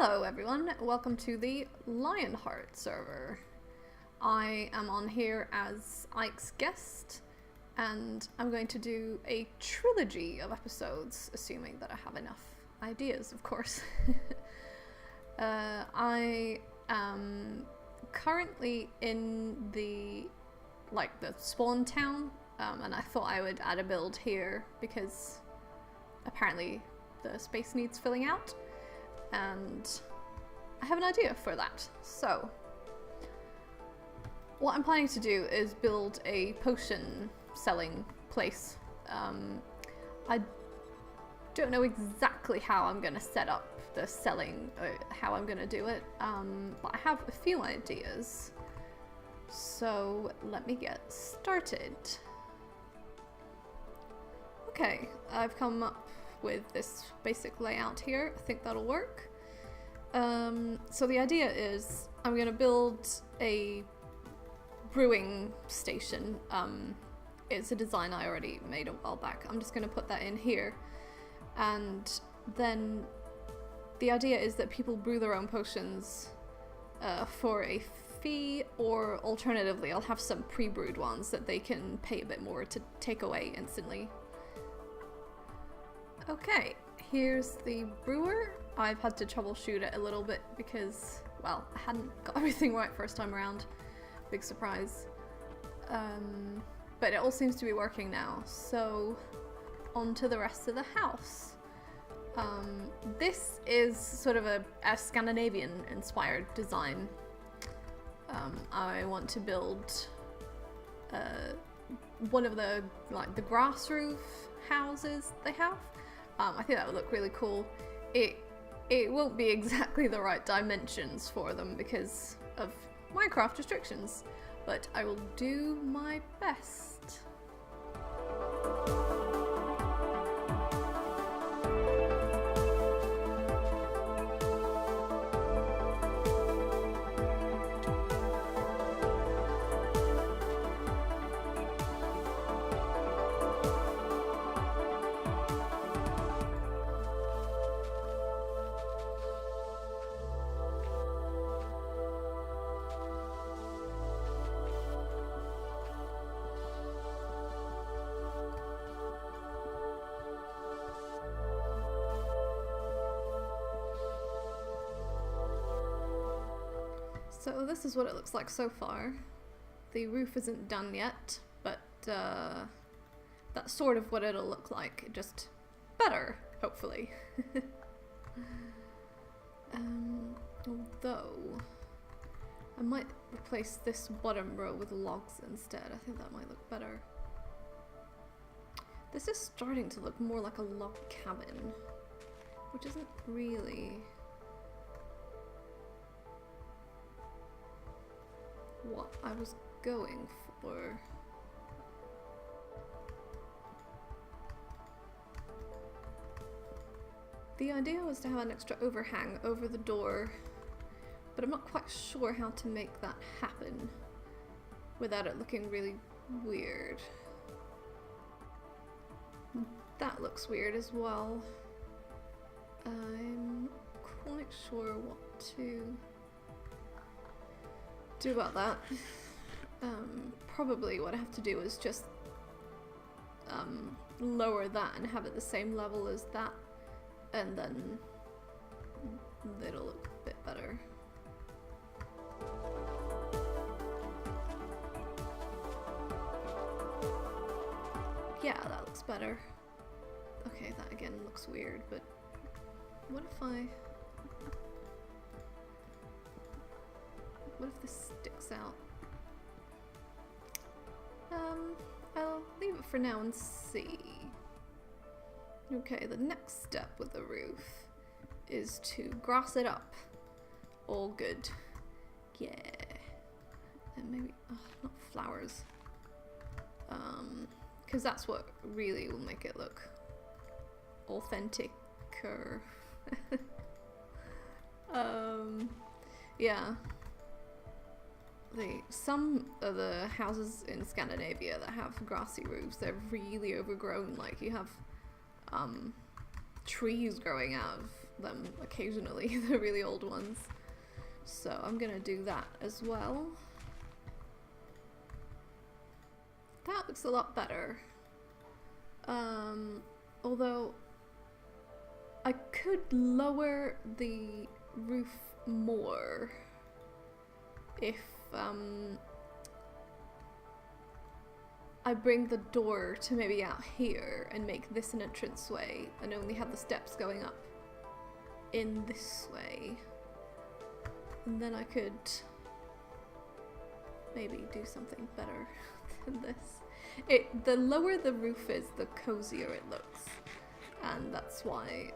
Hello everyone, welcome to the LionHeart server. I am on here as Ike's guest, and I'm going to do a trilogy of episodes, assuming that I have enough ideas, of course. I am currently in the spawn town, and I thought I would add a build here because apparently the space needs filling out. And I have an idea for that. So what I'm planning to do is build a potion selling place. I don't know exactly how I'm going to set up the selling, or how I'm going to do it, but I have a few ideas. So let me get started. Okay, I've come up with this basic layout here. I think that'll work. So the idea is I'm gonna build a brewing station. It's a design I already made a while back. I'm just gonna put that in here, and then the idea is that people brew their own potions for a fee, or alternatively I'll have some pre-brewed ones that they can pay a bit more to take away instantly. Okay, here's the brewer. I've had to troubleshoot it a little bit because, well, I hadn't got everything right first time around. Big surprise. But it all seems to be working now, so on to the rest of the house. This is sort of a Scandinavian-inspired design. I want to build one of the grass roof houses they have. I think that would look really cool. It won't be exactly the right dimensions for them because of Minecraft restrictions, but I will do my best. So this is what it looks like so far. The roof isn't done yet, but that's sort of what it'll look like, just better, hopefully. Although, I might replace this bottom row with logs instead. I think that might look better. This is starting to look more like a log cabin, which isn't really what I was going for. The idea was to have an extra overhang over the door, but I'm not quite sure how to make that happen without it looking really weird. That looks weird as well. I'm not quite sure what to do about that. Probably what I have to do is just lower that and have it the same level as that, and then it'll look a bit better. Yeah, that looks better. Okay, that again looks weird, but what if this sticks out? I'll leave it for now and see. Okay, the next step with the roof is to grass it up. All good. Yeah. And maybe, not flowers. Because that's what really will make it look authentic-er. Yeah. Some of the houses in Scandinavia that have grassy roofs, they're really overgrown. Like, you have trees growing out of them occasionally, the really old ones. So I'm gonna do that as well. That looks a lot better. Although I could lower the roof more if I bring the door to maybe out here and make this an entranceway and only have the steps going up in this way. And then I could maybe do something better than this. The lower the roof is, the cozier it looks. And that's why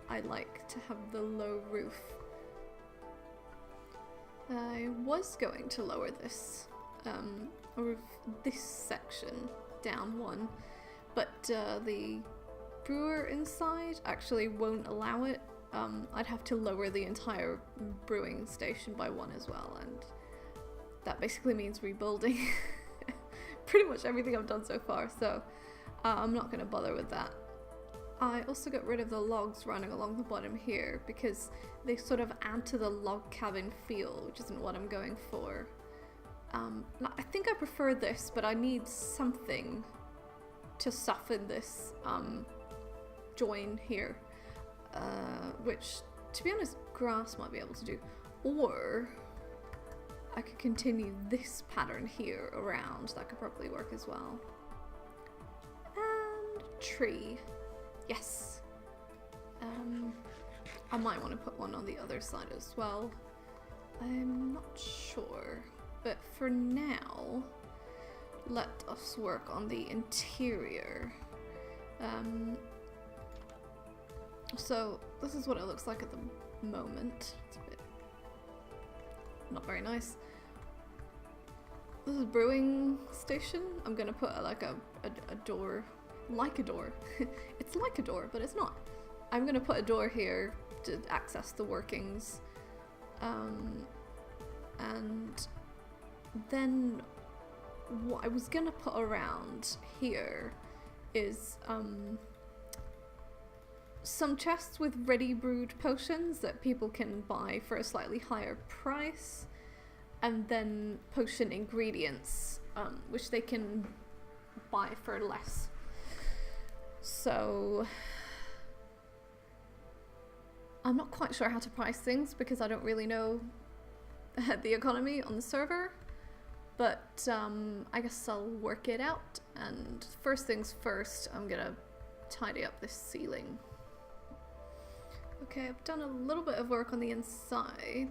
I like to have the low roof. I was going to lower this, or this section down one, but the brewer inside actually won't allow it. I'd have to lower the entire brewing station by one as well, and that basically means rebuilding pretty much everything I've done so far, so I'm not going to bother with that. I also got rid of the logs running along the bottom here because they sort of add to the log cabin feel, which isn't what I'm going for. I think I prefer this, but I need something to soften this join here, which, to be honest, grass might be able to do. Or I could continue this pattern here around. That could probably work as well. And tree. Yes. I might want to put one on the other side as well. I'm not sure. But for now, let us work on the interior. So this is what it looks like at the moment. It's a bit not very nice. This is brewing station. I'm gonna put like a door, like a door. It's like a door, but it's not. I'm gonna put a door here to access the workings, and then what I was gonna put around here is some chests with ready brewed potions that people can buy for a slightly higher price, and then potion ingredients which they can buy for less. So I'm not quite sure how to price things because I don't really know the economy on the server, but I guess I'll work it out. And first things first, I'm gonna tidy up this ceiling. Okay, I've done a little bit of work on the inside.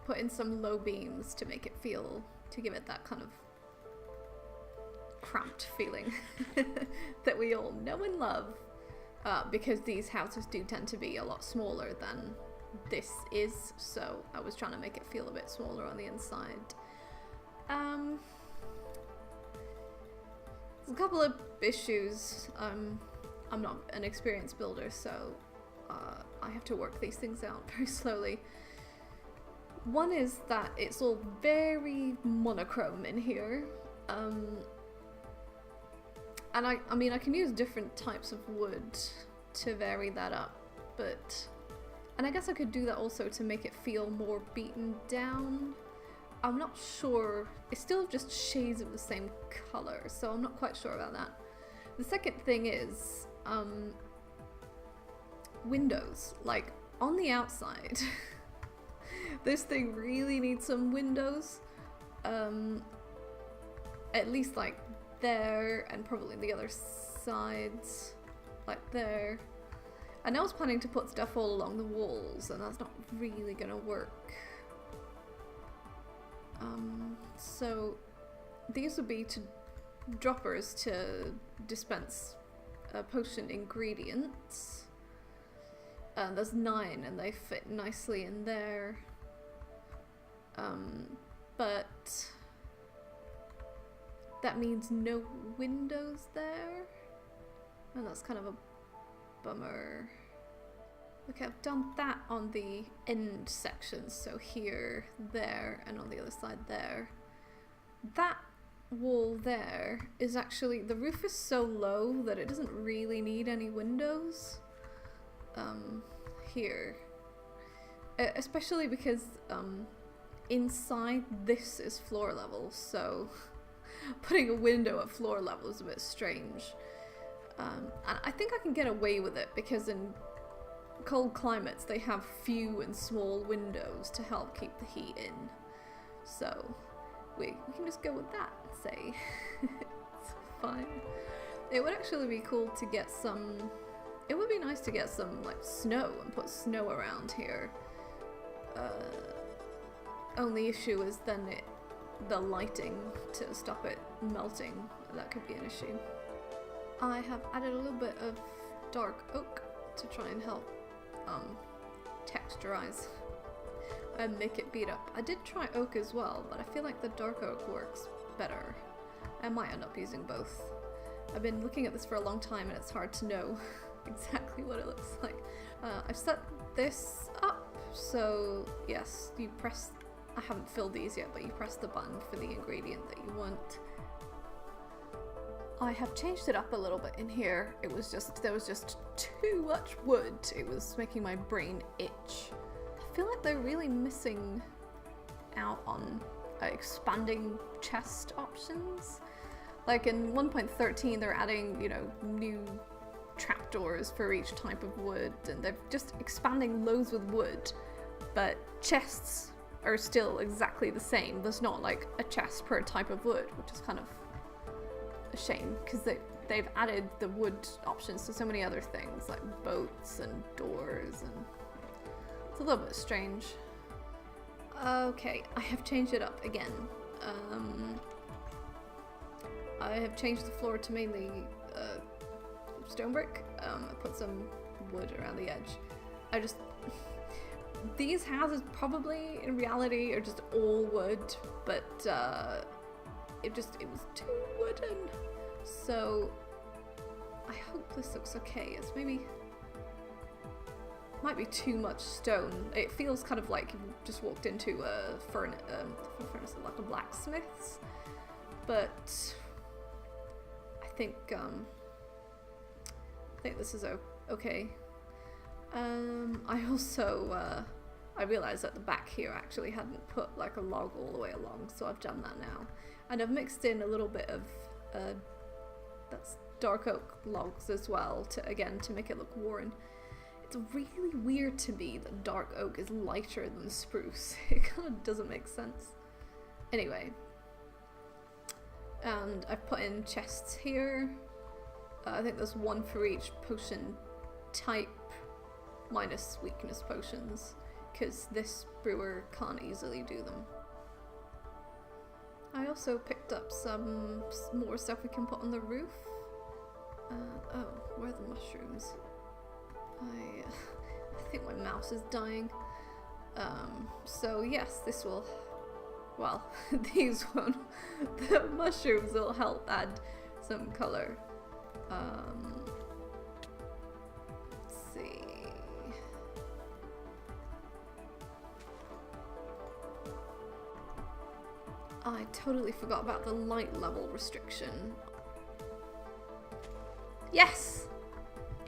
Put in some low beams to make it feel, to give it that kind of cramped feeling that we all know and love, because these houses do tend to be a lot smaller than this is, so I was trying to make it feel a bit smaller on the inside. There's a couple of issues. I'm not an experienced builder, so I have to work these things out very slowly. One is that it's all very monochrome in here, and I mean I can use different types of wood to vary that up, and I guess I could do that also to make it feel more beaten down. I'm not sure. It's still just shades of the same color, so I'm not quite sure about that. The second thing is windows, like on the outside. This thing really needs some windows, at least like there, and probably the other sides, like there. And I was planning to put stuff all along the walls, and that's not really gonna work. So these would be droppers to dispense potion ingredients. There's 9 and they fit nicely in there. But that means no windows there, and that's kind of a bummer. Okay, I've done that on the end sections, so here, there, and on the other side there. That wall there is actually, the roof is so low that it doesn't really need any windows here. Especially because inside this is floor level, so putting a window at floor level is a bit strange. And I think I can get away with it because in cold climates they have few and small windows to help keep the heat in. So we can just go with that, say. It's fine. It would actually be cool to get some, it would be nice to get some like snow and put snow around here. Only issue is then the lighting to stop it melting. That could be an issue. I have added a little bit of dark oak to try and help texturize and make it beat up. I did try oak as well, but I feel like the dark oak works better. I might end up using both. I've been looking at this for a long time and it's hard to know exactly what it looks like. I've set this up, so yes, you press, I haven't filled these yet, but you press the button for the ingredient that you want. I have changed it up a little bit in here. It was just, there was just too much wood. It was making my brain itch. I feel like they're really missing out on expanding chest options. Like in 1.13 they're adding, you know, new trapdoors for each type of wood, and they're just expanding loads with wood, but chests are still exactly the same. There's not like a chest per type of wood, which is kind of a shame because they've added the wood options to so many other things like boats and doors, and it's a little bit strange. Okay, I have changed it up again. I have changed the floor to mainly stone brick. I put some wood around the edge. I just these houses probably in reality are just all wood, but it was too wooden. So I hope this looks okay. It's maybe might be too much stone. It feels kind of like you just walked into a furnace, like a blacksmith's. But I think this is okay. I also I realized at the back here I actually hadn't put like a log all the way along, so I've done that now. And I've mixed in a little bit of that's dark oak logs as well to make it look worn. It's really weird to me that dark oak is lighter than spruce. It kind of doesn't make sense. Anyway, and I've put in chests here. I think there's one for each potion type minus weakness potions, because this brewer can't easily do them. I also picked up some more stuff we can put on the roof. Oh, where are the mushrooms? I think my mouse is dying. So yes, this will, well, these won't. The mushrooms will help add some color. Let's see. I totally forgot about the light level restriction. Yes!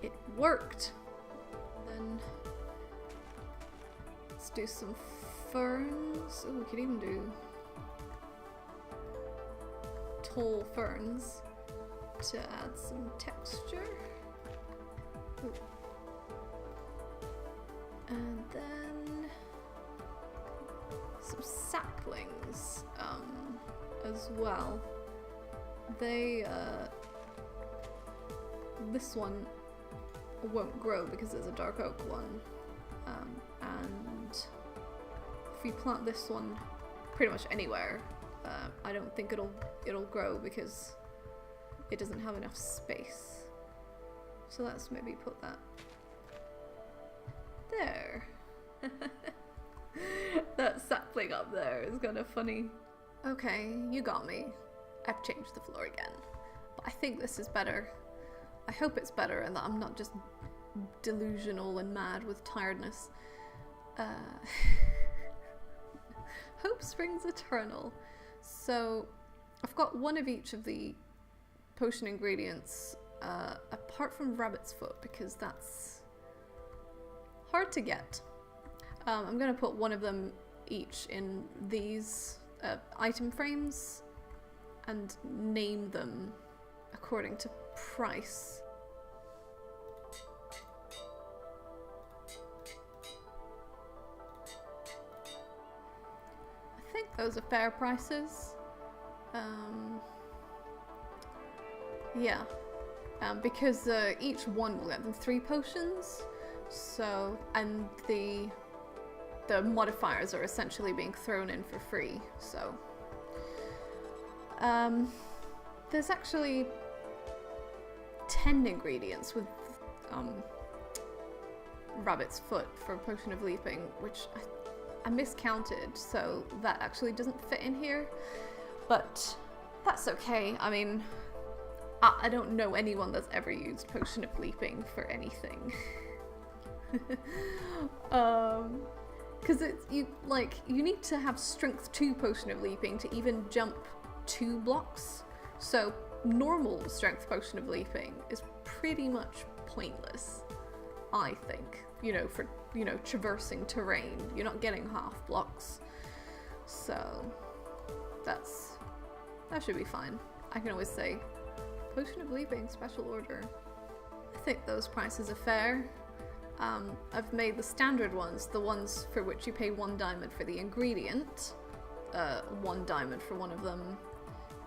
It worked! Then let's do some ferns. Oh, we could even do tall ferns to add some texture. Ooh. And then some saplings as well. They this one won't grow because it's a dark oak one, and if you plant this one pretty much anywhere, I don't think it'll grow because it doesn't have enough space. So let's maybe put that there. That sapling up there is kind of funny. Okay, you got me. I've changed the floor again, but I think this is better. I hope it's better and that I'm not just delusional and mad with tiredness. Hope springs eternal. So I've got one of each of the potion ingredients, apart from rabbit's foot, because that's hard to get. I'm gonna put one of them each in these item frames and name them according to price. I think those are fair prices. Yeah, because each one will get them 3 potions, so, and the modifiers are essentially being thrown in for free, so. There's actually 10 ingredients with rabbit's foot for potion of leaping, which I miscounted, so that actually doesn't fit in here, but that's okay. I mean, I don't know anyone that's ever used potion of leaping for anything. Because you need to have strength 2 potion of leaping to even jump 2 blocks. So normal strength potion of leaping is pretty much pointless, I think. You know, for traversing terrain, you're not getting half blocks. So that should be fine. I can always say potion of leaping special order. I think those prices are fair. I've made the standard ones, the ones for which you pay 1 diamond for the ingredient, 1 diamond for one of them.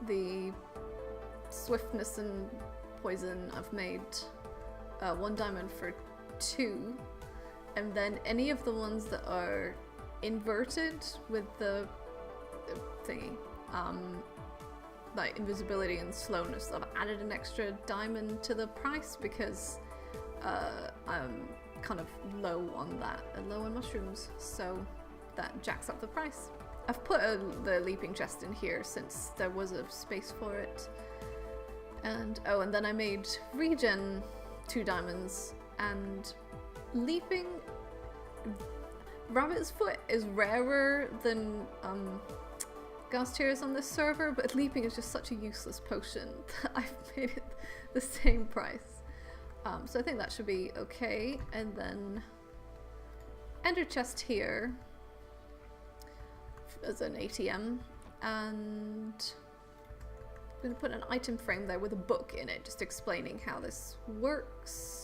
The swiftness and poison I've made 1 diamond for 2, and then any of the ones that are inverted with the thingy, like invisibility and slowness, I've added an extra diamond to the price because I'm kind of low on that, low on mushrooms, so that jacks up the price. I've put the leaping chest in here since there was a space for it. And oh, and then I made regen 2 diamonds, and leaping rabbit's foot is rarer than ghast tears on this server, but leaping is just such a useless potion that I've made it the same price. So I think that should be okay. And then ender chest here as an ATM, and I'm going to put an item frame there with a book in it just explaining how this works.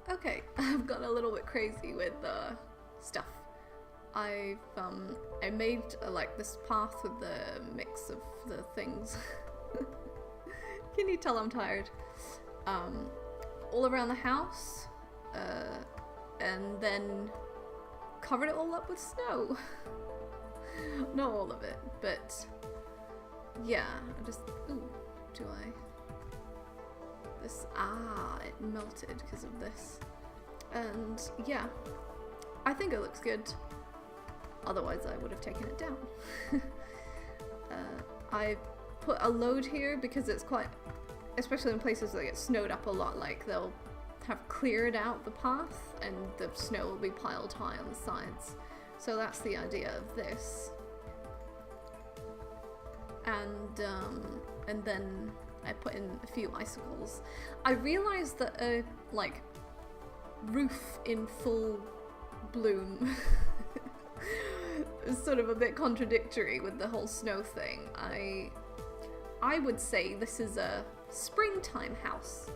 Okay, I've gotten a little bit crazy with stuff. I made like this path with the mix of the things. Can you tell I'm tired? All around the house, and then covered it all up with snow. Not all of it, but yeah, I just, ooh, do I? This, it melted because of this. And yeah, I think it looks good. Otherwise I would have taken it down. I put a load here because it's quite, especially in places that get snowed up a lot, like they'll have cleared out the path and the snow will be piled high on the sides. So that's the idea of this. And then I put in a few icicles. I realized that a like roof in full bloom is sort of a bit contradictory with the whole snow thing. I would say this is a springtime house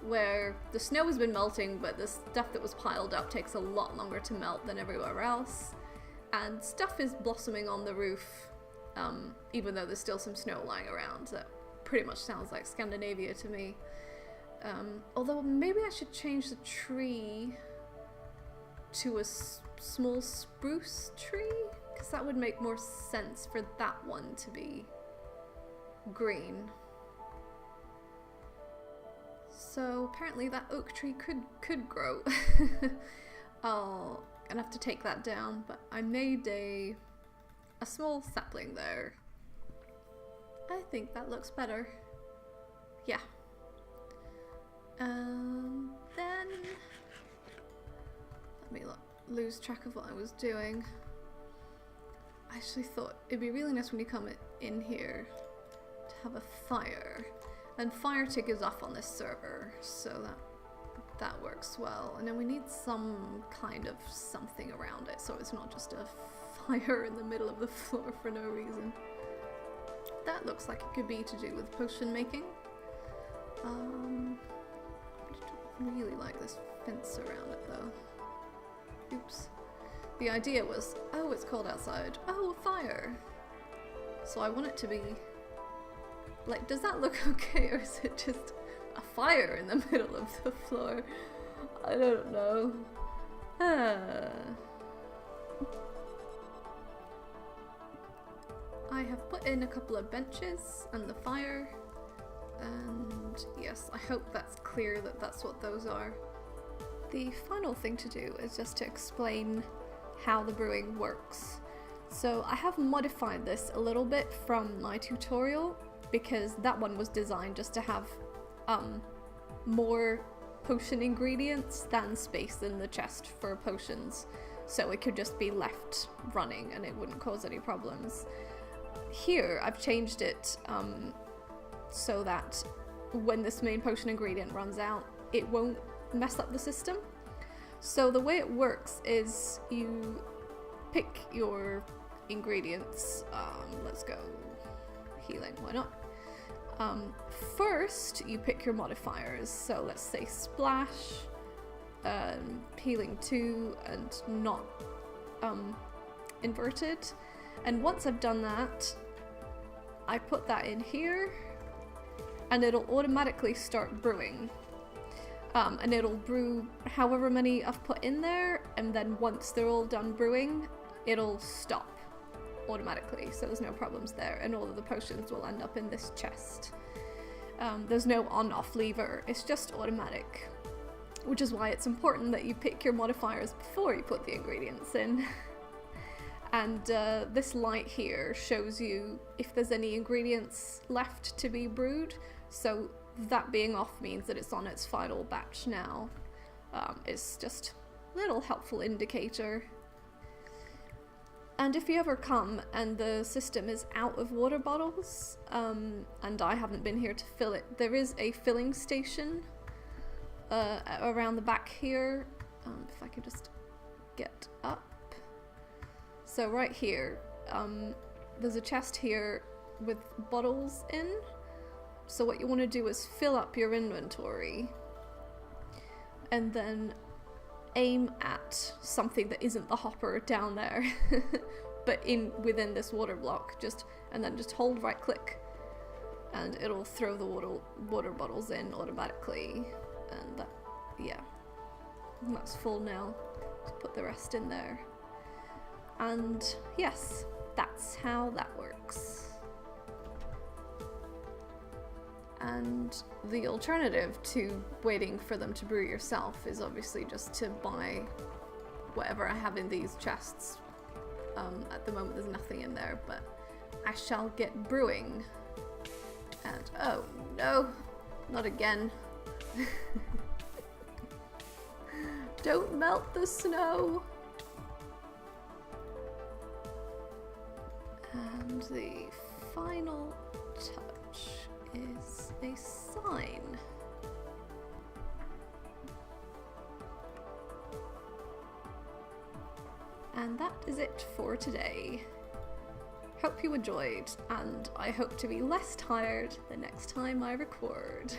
where the snow has been melting, but the stuff that was piled up takes a lot longer to melt than everywhere else, and stuff is blossoming on the roof, even though there's still some snow lying around. That pretty much sounds like Scandinavia to me. Although maybe I should change the tree to a small spruce tree, because that would make more sense for that one to be green. So apparently that oak tree could grow. I'll gonna have to take that down, but I made a a small sapling there. I think that looks better. Yeah. Then let me lose track of what I was doing. I actually thought it'd be really nice when you come in here to have a fire. And fire tick is off on this server, so that works well. And then we need some kind of something around it, so it's not just a fire in the middle of the floor for no reason. That looks like it could be to do with potion making. I don't really like this fence around it though. Oops. The idea was, oh, it's cold outside. Oh, a fire. So I want it to be like, does that look okay, or is it just a fire in the middle of the floor? I don't know. I have put in a couple of benches and the fire, and yes, I hope that's clear that that's what those are. The final thing to do is just to explain how the brewing works. So I have modified this a little bit from my tutorial, because that one was designed just to have more potion ingredients than space in the chest for potions, so it could just be left running and it wouldn't cause any problems. Here I've changed it so that when this main potion ingredient runs out, it won't mess up the system. So the way it works is you pick your ingredients. Let's go healing, why not? First you pick your modifiers, so let's say splash, healing 2, and not inverted. And once I've done that, I put that in here and it'll automatically start brewing. And it'll brew however many I've put in there, and then once they're all done brewing, it'll stop automatically, so there's no problems there, and all of the potions will end up in this chest. There's no on-off lever, it's just automatic, which is why it's important that you pick your modifiers before you put the ingredients in. And this light here shows you if there's any ingredients left to be brewed, so that being off means that it's on its final batch now. It's just a little helpful indicator. And if you ever come and the system is out of water bottles, and I haven't been here to fill it, there is a filling station around the back here. If I could just get up. So right here, there's a chest here with bottles in. So what you want to do is fill up your inventory and then aim at something that isn't the hopper down there, but within this water block, and then just hold right click and it'll throw the water bottles in automatically. And that, yeah, that's full now. Just put the rest in there. And yes, that's how that works. And the alternative to waiting for them to brew yourself is obviously just to buy whatever I have in these chests. At the moment there's nothing in there, but I shall get brewing. And oh no, not again. Don't melt the snow. And the final touch is a sign. And that is it for today. Hope you enjoyed, and I hope to be less tired the next time I record.